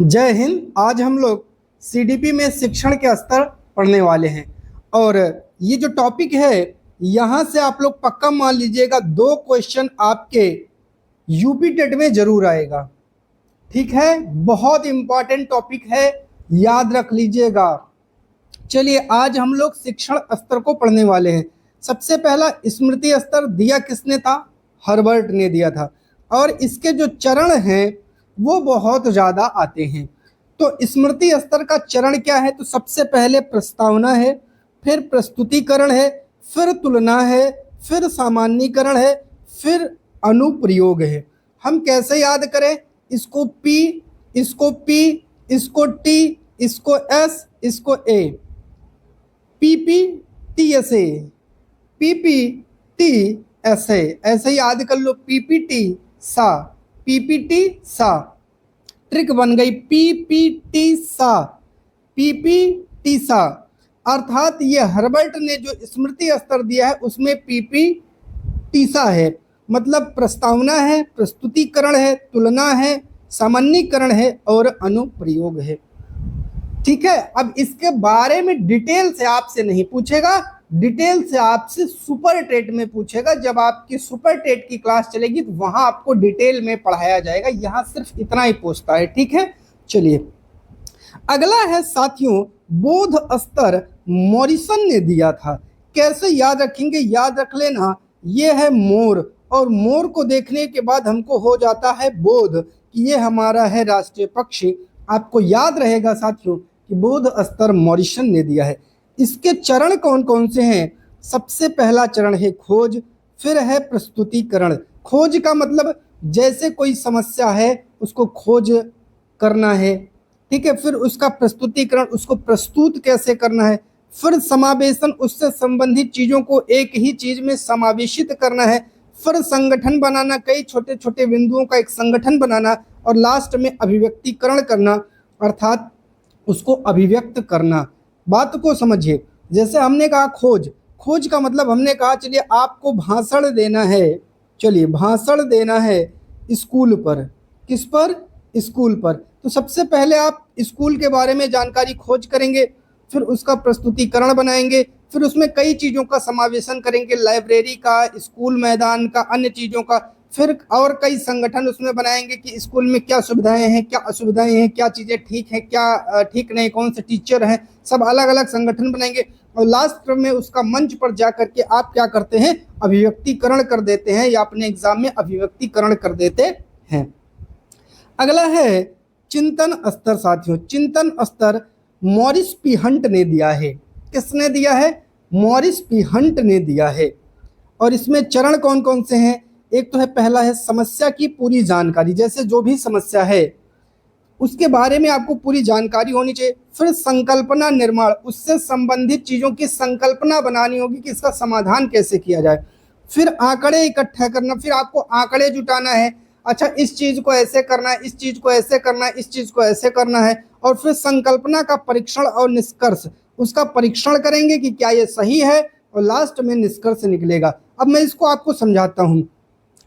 जय हिंद। आज हम लोग सीडीपी में शिक्षण के स्तर पढ़ने वाले हैं और ये जो टॉपिक है यहाँ से आप लोग पक्का मान लीजिएगा 2 क्वेश्चन आपके यूपी टेट में जरूर आएगा। ठीक है, बहुत इंपॉर्टेंट टॉपिक है, याद रख लीजिएगा। चलिए आज हम लोग शिक्षण स्तर को पढ़ने वाले हैं। सबसे पहला स्मृति स्तर दिया किसने था? हर्बर्ट ने दिया था। और इसके जो चरण हैं वो बहुत ज़्यादा आते हैं। तो स्मृति स्तर का चरण क्या है? तो सबसे पहले प्रस्तावना है, फिर प्रस्तुतिकरण है, फिर तुलना है, फिर सामान्यीकरण है, फिर अनुप्रयोग है। हम कैसे याद करें? इसको पी, इसको पी, इसको टी, इसको एस, इसको A. PP T S A, PP T S A, ऐसे ही याद कर लो। पीपीटी सा, पीपीटी सा, ट्रिक बन गई। पीपीटी सा, पीपीटी सा। अर्थात ये हर्बर्ट ने जो स्मृति स्तर दिया है उसमें पीपीटी सा है, मतलब प्रस्तावना है, प्रस्तुतिकरण है, तुलना है, सामान्यीकरण है और अनुप्रयोग है। ठीक है, अब इसके बारे में डिटेल से आपसे नहीं पूछेगा, डिटेल से आपसे सुपर टेट में पूछेगा। जब आपकी सुपर टेट की क्लास चलेगी तो वहां आपको डिटेल में पढ़ाया जाएगा, यहाँ सिर्फ इतना ही पूछता है। ठीक है, चलिए अगला है साथियों, बोध स्तर मॉरिसन ने दिया था। कैसे याद रखेंगे? याद रख लेना, ये है मोर और मोर को देखने के बाद हमको हो जाता है बोध कि ये हमारा है राष्ट्रीय पक्षी। आपको याद रहेगा साथियों कि बोध स्तर मॉरिसन ने दिया है। इसके चरण कौन कौन से हैं? सबसे पहला चरण है खोज, फिर है प्रस्तुतिकरण। खोज का मतलब जैसे कोई समस्या है उसको खोज करना है। ठीक है, फिर उसका प्रस्तुतिकरण, उसको प्रस्तुत कैसे करना है। फिर समावेशन, उससे संबंधित चीज़ों को एक ही चीज़ में समावेशित करना है। फिर संगठन बनाना, कई छोटे छोटे बिंदुओं का एक संगठन बनाना, और लास्ट में अभिव्यक्तिकरण करना, अर्थात उसको अभिव्यक्त करना। बात को समझिए, जैसे हमने कहा खोज, खोज का मतलब हमने कहा चलिए आपको भाषण देना है, चलिए भाषण देना है स्कूल पर। किस पर? स्कूल पर। तो सबसे पहले आप स्कूल के बारे में जानकारी खोज करेंगे, फिर उसका प्रस्तुतिकरण बनाएंगे, फिर उसमें कई चीज़ों का समावेशन करेंगे, लाइब्रेरी का, स्कूल मैदान का, अन्य चीज़ों का। फिर और कई संगठन उसमें बनाएंगे कि स्कूल में क्या सुविधाएं हैं, क्या असुविधाएं हैं, क्या चीज़ें ठीक हैं, क्या ठीक नहीं, कौन से टीचर हैं, सब अलग अलग संगठन बनाएंगे। और लास्ट में उसका मंच पर जा करके आप क्या करते हैं? अभिव्यक्तिकरण कर देते हैं, या अपने एग्जाम में अभिव्यक्तिकरण कर देते हैं। अगला है चिंतन स्तर साथियों। चिंतन स्तर मॉरिस पी हंट ने दिया है। किसने दिया है? मॉरिस पी हंट ने दिया है। और इसमें चरण कौन कौन से हैं? एक तो है, पहला है समस्या की पूरी जानकारी, जैसे जो भी समस्या है उसके बारे में आपको पूरी जानकारी होनी चाहिए। फिर संकल्पना निर्माण, उससे संबंधित चीज़ों की संकल्पना बनानी होगी कि इसका समाधान कैसे किया जाए। फिर आंकड़े इकट्ठा करना, फिर आपको आंकड़े जुटाना है, अच्छा इस चीज़ को ऐसे करना है, इस चीज़ को ऐसे करना है, इस चीज़ को ऐसे करना है। और फिर संकल्पना का परीक्षण और निष्कर्ष, उसका परीक्षण करेंगे कि क्या ये सही है, और लास्ट में निष्कर्ष निकलेगा। अब मैं इसको आपको समझाता हूँ।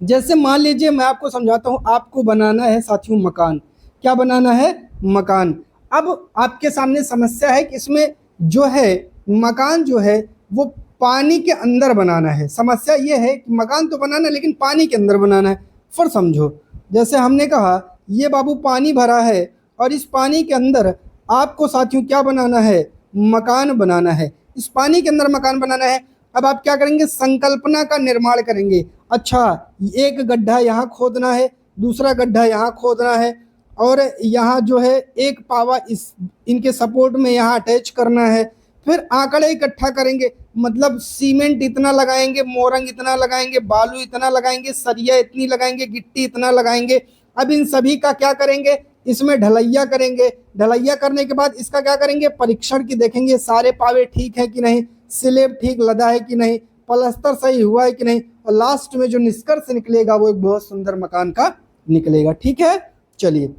जैसे मान लीजिए मैं आपको समझाता हूँ, आपको बनाना है साथियों मकान। क्या बनाना है? मकान। अब आपके सामने समस्या है कि इसमें जो है मकान जो है वो पानी के अंदर बनाना है। समस्या ये है कि मकान तो बनाना है लेकिन पानी के अंदर बनाना है। फिर समझो, जैसे हमने कहा ये बाबू पानी भरा है और इस पानी के अंदर आपको साथियों क्या बनाना है? मकान बनाना है। इस पानी के अंदर मकान बनाना है। अब आप क्या करेंगे? संकल्पना का निर्माण करेंगे। अच्छा, एक गड्ढा यहाँ खोदना है, दूसरा गड्ढा यहाँ खोदना है, और यहाँ जो है एक पावा इस इनके सपोर्ट में यहाँ अटैच करना है। फिर आंकड़े इकट्ठा करेंगे, मतलब सीमेंट इतना लगाएंगे, मोरंग इतना लगाएंगे, बालू इतना लगाएंगे, सरिया इतनी लगाएंगे, गिट्टी इतना लगाएंगे। अब इन सभी का क्या करेंगे? इसमें ढलैया करेंगे। ढलैया करने के बाद इसका क्या करेंगे? परीक्षण की देखेंगे, सारे पावे ठीक है कि नहीं, स्लेब ठीक लदा है कि नहीं, प्लास्टर सही हुआ है कि नहीं, और लास्ट में जो निष्कर्ष निकलेगा वो एक बहुत सुंदर मकान का निकलेगा। ठीक है, चलिए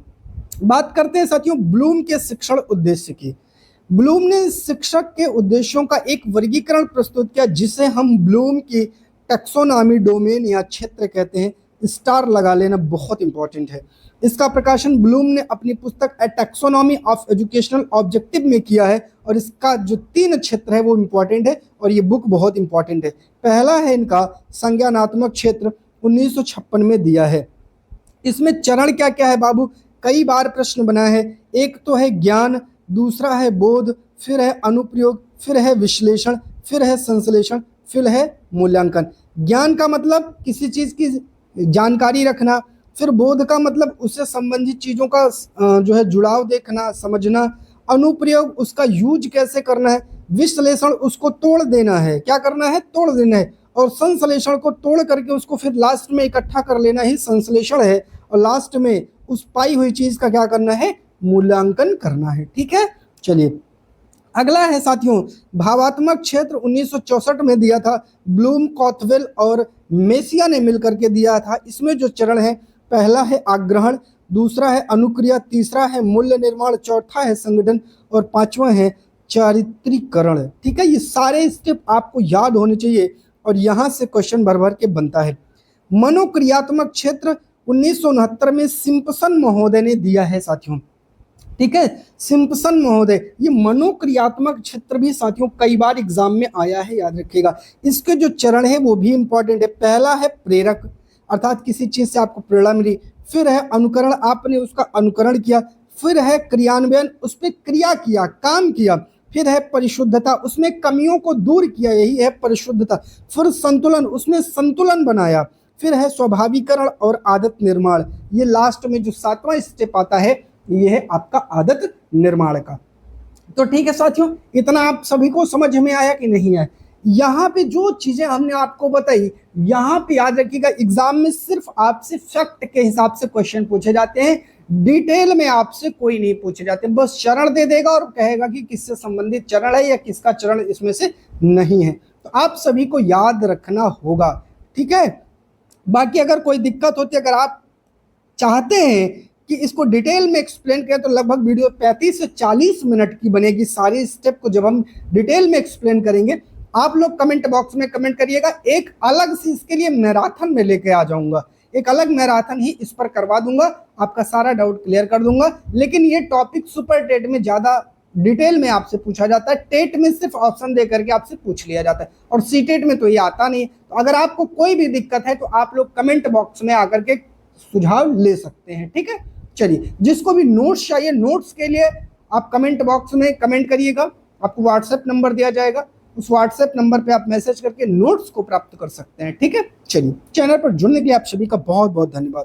बात करते हैं साथियों ब्लूम के शिक्षण उद्देश्य की। ब्लूम ने शिक्षक के उद्देश्यों का एक वर्गीकरण प्रस्तुत किया जिसे हम ब्लूम की टैक्सोनॉमी डोमेन या क्षेत्र कहते हैं। स्टार लगा लेना बहुत इंपॉर्टेंट है। इसका प्रकाशन ब्लूम ने अपनी पुस्तक ए टैक्सोनॉमी ऑफ एजुकेशनल ऑब्जेक्टिव में किया है और इसका जो 3 क्षेत्र है वो इंपॉर्टेंट है और ये बुक बहुत इंपॉर्टेंट है। पहला है इनका संज्ञानात्मक क्षेत्र 1956 में दिया है। इसमें चरण क्या क्या है बाबू, कई बार प्रश्न बना है। एक तो है ज्ञान, दूसरा है बोध, फिर है अनुप्रयोग, फिर है विश्लेषण, फिर है संश्लेषण, फिर है मूल्यांकन। ज्ञान का मतलब किसी चीज की जानकारी रखना, फिर बोध का मतलब उससे संबंधित चीजों का जो है जुड़ाव देखना समझना, अनुप्रयोग उसका यूज कैसे करना है, विश्लेषण उसको तोड़ देना है, क्या करना है तोड़ देना है, और संश्लेषण को तोड़ करके उसको फिर लास्ट में इकट्ठा कर लेना ही संश्लेषण है, और लास्ट में उस पाई हुई चीज का क्या करना है मूल्यांकन करना है। ठीक है, चलिए अगला है साथियों भावात्मक क्षेत्र 1964 में दिया था, ब्लूम कॉथवेल और मेसिया ने मिलकर के दिया था। इसमें जो चरण है पहला है आग्रहण, दूसरा है अनुक्रिया, तीसरा है मूल्य निर्माण, चौथा है संगठन और पांचवा है चारित्रीकरण। ठीक है, ये सारे स्टेप आपको याद होने चाहिए और यहाँ से क्वेश्चन भर भर के बनता है। मनोक्रियात्मक क्षेत्र 1969 में सिम्पसन महोदय ने दिया है साथियों। ठीक है, सिम्पसन महोदय, ये मनोक्रियात्मक क्षेत्र भी साथियों कई बार एग्जाम में आया है, याद रखिएगा। इसके जो चरण है वो भी इंपॉर्टेंट है। पहला है प्रेरक, अर्थात किसी चीज से आपको प्रेरणा मिली, फिर है अनुकरण, आपने उसका अनुकरण किया, फिर है क्रियान्वयन, उस पर क्रिया किया काम किया, फिर है परिशुद्धता, उसमें कमियों को दूर किया, यही है परिशुद्धता, फिर संतुलन, उसमें संतुलन बनाया, फिर है स्वाभाविकरण और आदत निर्माण। ये लास्ट में जो 7वां स्टेप आता है ये है आपका आदत निर्माण का। तो ठीक है साथियों, इतना आप सभी को समझ में आया कि नहीं आया? यहाँ पे जो चीजें हमने आपको बताई, यहाँ पे याद रखिएगा एग्जाम में सिर्फ आपसे फैक्ट के हिसाब से क्वेश्चन पूछे जाते हैं, डिटेल में आपसे कोई नहीं पूछे जाते। बस चरण दे देगा और कहेगा कि किससे संबंधित चरण है या किसका चरण इसमें से नहीं है। तो आप सभी को याद रखना होगा। ठीक है, बाकी अगर कोई दिक्कत होती है, अगर आप चाहते हैं कि इसको डिटेल में एक्सप्लेन करें तो लगभग वीडियो 35 से 40 मिनट की बनेगी। सारी स्टेप को जब हम डिटेल में एक्सप्लेन करेंगे, आप लोग कमेंट बॉक्स में कमेंट करिएगा। एक अलग से इसके लिए मैराथन में लेके आ जाऊंगा, एक अलग मैराथन ही इस पर करवा दूंगा, आपका सारा डाउट क्लियर कर दूंगा। लेकिन ये टॉपिक सुपर टेट में ज्यादा डिटेल में आपसे पूछा जाता है, टेट में सिर्फ ऑप्शन दे करके आपसे पूछ लिया जाता है और सी टेट में तो ये आता नहीं। तो अगर आपको कोई भी दिक्कत है तो आप लोग कमेंट बॉक्स में आकर के सुझाव ले सकते हैं। ठीक है, चलिए जिसको भी नोट्स चाहिए, नोट्स के लिए आप कमेंट बॉक्स में कमेंट करिएगा, आपको व्हाट्सएप नंबर दिया जाएगा, उस व्हाट्सएप नंबर पे आप मैसेज करके नोट्स को प्राप्त कर सकते हैं। ठीक है, चलिए चैनल पर जुड़ने के लिए आप सभी का बहुत बहुत धन्यवाद।